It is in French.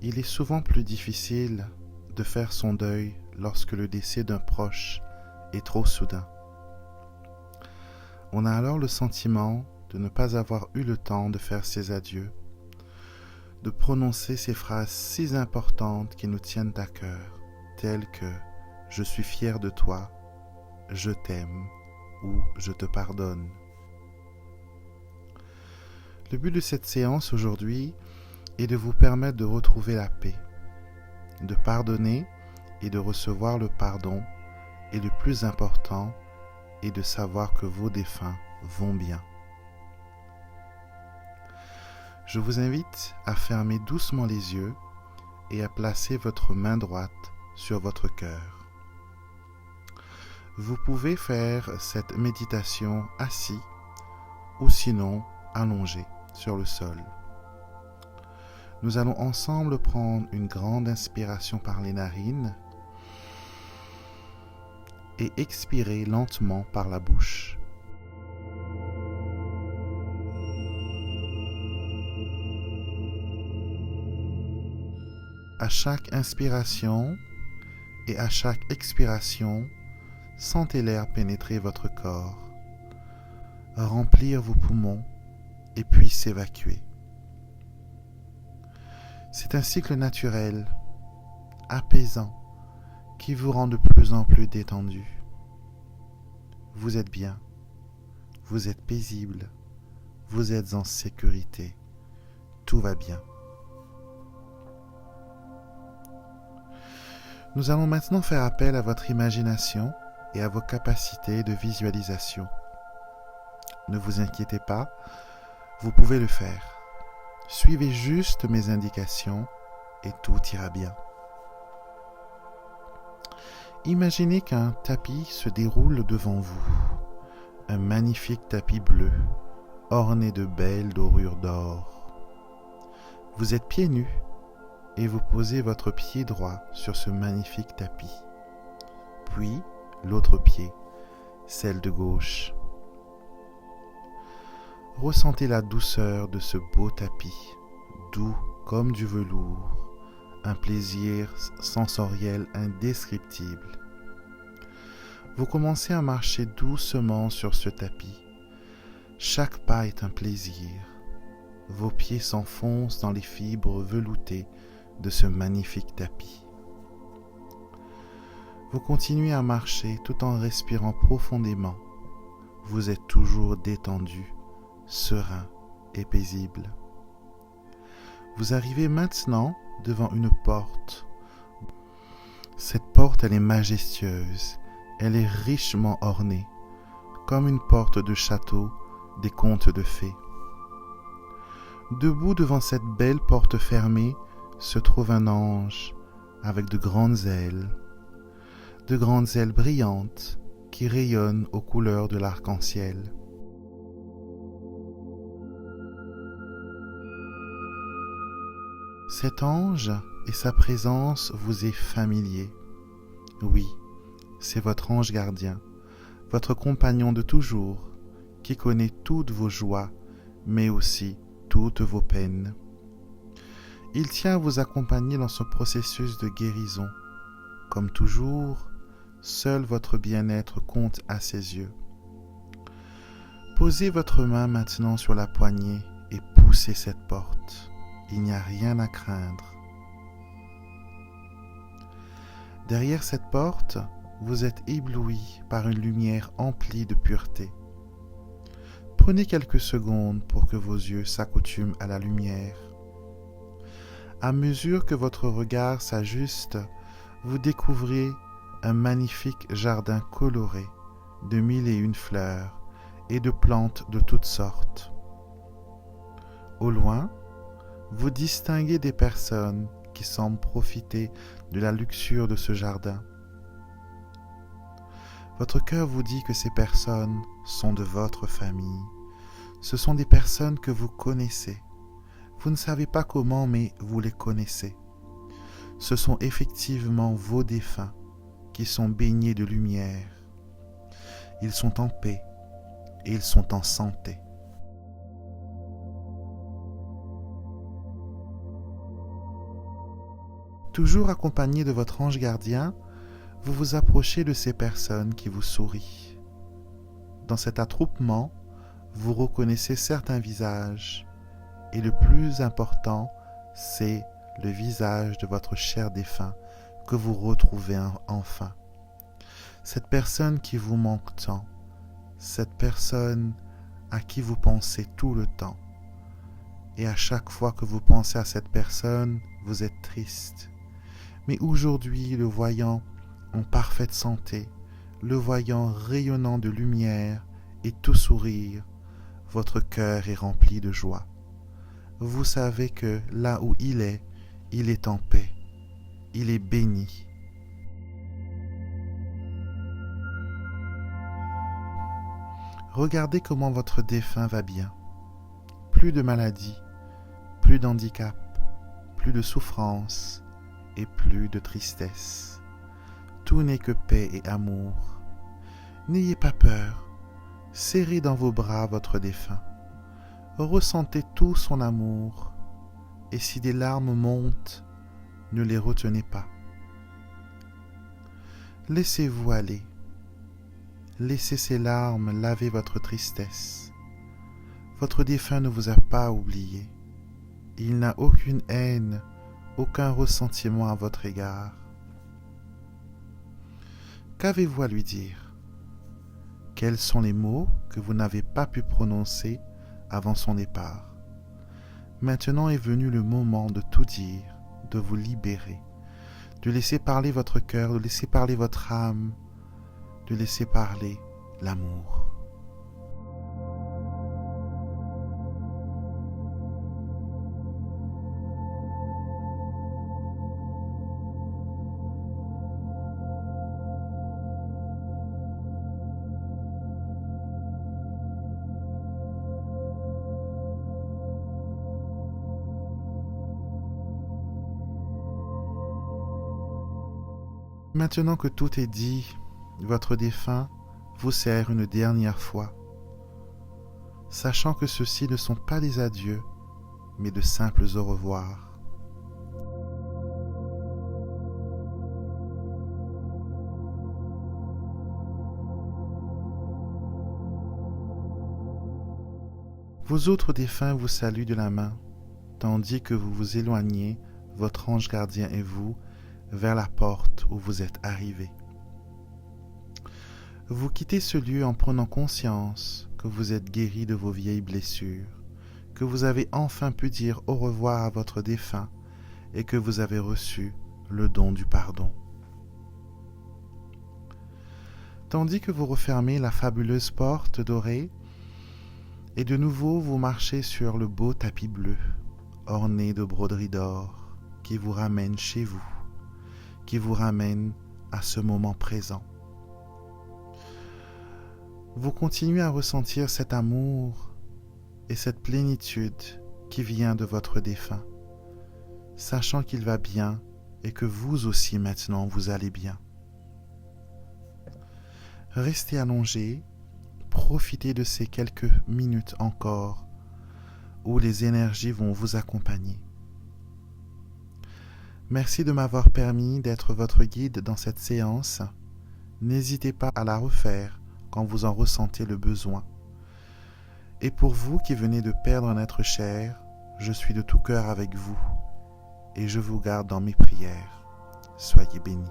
Il est souvent plus difficile de faire son deuil lorsque le décès d'un proche est trop soudain. On a alors le sentiment de ne pas avoir eu le temps de faire ses adieux, de prononcer ces phrases si importantes qui nous tiennent à cœur, telles que « Je suis fier de toi »,« Je t'aime » ou « Je te pardonne ». Le but de cette séance aujourd'hui est de vous permettre de retrouver la paix, de pardonner et de recevoir le pardon, et le plus important est de savoir que vos défunts vont bien. Je vous invite à fermer doucement les yeux et à placer votre main droite sur votre cœur. Vous pouvez faire cette méditation assis ou sinon allongé sur le sol. Nous allons ensemble prendre une grande inspiration par les narines et expirer lentement par la bouche. À chaque inspiration et à chaque expiration, sentez l'air pénétrer votre corps, remplir vos poumons et puis s'évacuer. C'est un cycle naturel, apaisant, qui vous rend de plus en plus détendu. Vous êtes bien, vous êtes paisible, vous êtes en sécurité, tout va bien. Nous allons maintenant faire appel à votre imagination et à vos capacités de visualisation. Ne vous inquiétez pas, vous pouvez le faire. Suivez juste mes indications et tout ira bien. Imaginez qu'un tapis se déroule devant vous, un magnifique tapis bleu, orné de belles dorures d'or. Vous êtes pieds nus et vous posez votre pied droit sur ce magnifique tapis, puis l'autre pied, celle de gauche. Ressentez la douceur de ce beau tapis, doux comme du velours, un plaisir sensoriel indescriptible. Vous commencez à marcher doucement sur ce tapis. Chaque pas est un plaisir. Vos pieds s'enfoncent dans les fibres veloutées de ce magnifique tapis. Vous continuez à marcher tout en respirant profondément. Vous êtes toujours détendu, serein et paisible. Vous arrivez maintenant devant une porte. Cette porte, elle est majestueuse, elle est richement ornée, comme une porte de château des contes de fées. Debout devant cette belle porte fermée se trouve un ange avec de grandes ailes brillantes qui rayonnent aux couleurs de l'arc-en-ciel. Cet ange et sa présence vous est familier. Oui, c'est votre ange gardien, votre compagnon de toujours, qui connaît toutes vos joies, mais aussi toutes vos peines. Il tient à vous accompagner dans ce processus de guérison. Comme toujours, seul votre bien-être compte à ses yeux. Posez votre main maintenant sur la poignée et poussez cette porte. Il n'y a rien à craindre. Derrière cette porte, vous êtes ébloui par une lumière emplie de pureté. Prenez quelques secondes pour que vos yeux s'accoutument à la lumière. À mesure que votre regard s'ajuste, vous découvrez un magnifique jardin coloré de 1001 fleurs et de plantes de toutes sortes. Au loin, vous distinguez des personnes qui semblent profiter de la luxure de ce jardin. Votre cœur vous dit que ces personnes sont de votre famille. Ce sont des personnes que vous connaissez. Vous ne savez pas comment, mais vous les connaissez. Ce sont effectivement vos défunts qui sont baignés de lumière. Ils sont en paix et ils sont en santé. Toujours accompagné de votre ange gardien, vous vous approchez de ces personnes qui vous sourient. Dans cet attroupement, vous reconnaissez certains visages, et le plus important, c'est le visage de votre cher défunt que vous retrouvez enfin. Cette personne qui vous manque tant, cette personne à qui vous pensez tout le temps. Et à chaque fois que vous pensez à cette personne, vous êtes triste. Mais aujourd'hui, le voyant en parfaite santé, le voyant rayonnant de lumière et tout sourire, votre cœur est rempli de joie. Vous savez que là où il est en paix, il est béni. Regardez comment votre défunt va bien. Plus de maladies, plus d'handicap, plus de souffrance et plus de tristesse. Tout n'est que paix et amour. N'ayez pas peur. Serrez dans vos bras votre défunt. Ressentez tout son amour. Et si des larmes montent, ne les retenez pas. Laissez-vous aller. Laissez ces larmes laver votre tristesse. Votre défunt ne vous a pas oublié. Il n'a aucune haine, aucun ressentiment à votre égard. Qu'avez-vous à lui dire? Quels sont les mots que vous n'avez pas pu prononcer avant son départ? Maintenant est venu le moment de tout dire, de vous libérer, de laisser parler votre cœur, de laisser parler votre âme, de laisser parler l'amour. Maintenant que tout est dit, votre défunt vous serre une dernière fois, sachant que ceux-ci ne sont pas des adieux, mais de simples au revoir. Vos autres défunts vous saluent de la main, tandis que vous vous éloignez, votre ange gardien et vous, vers la porte où vous êtes arrivés. Vous quittez ce lieu en prenant conscience que vous êtes guéri de vos vieilles blessures, que vous avez enfin pu dire au revoir à votre défunt et que vous avez reçu le don du pardon. Tandis que vous refermez la fabuleuse porte dorée, et de nouveau vous marchez sur le beau tapis bleu, orné de broderies d'or, qui vous ramène chez vous, qui vous ramène à ce moment présent. Vous continuez à ressentir cet amour et cette plénitude qui vient de votre défunt, sachant qu'il va bien et que vous aussi maintenant vous allez bien. Restez allongé, profitez de ces quelques minutes encore où les énergies vont vous accompagner. Merci de m'avoir permis d'être votre guide dans cette séance. N'hésitez pas à la refaire quand vous en ressentez le besoin. Et pour vous qui venez de perdre un être cher, je suis de tout cœur avec vous et je vous garde dans mes prières. Soyez bénis.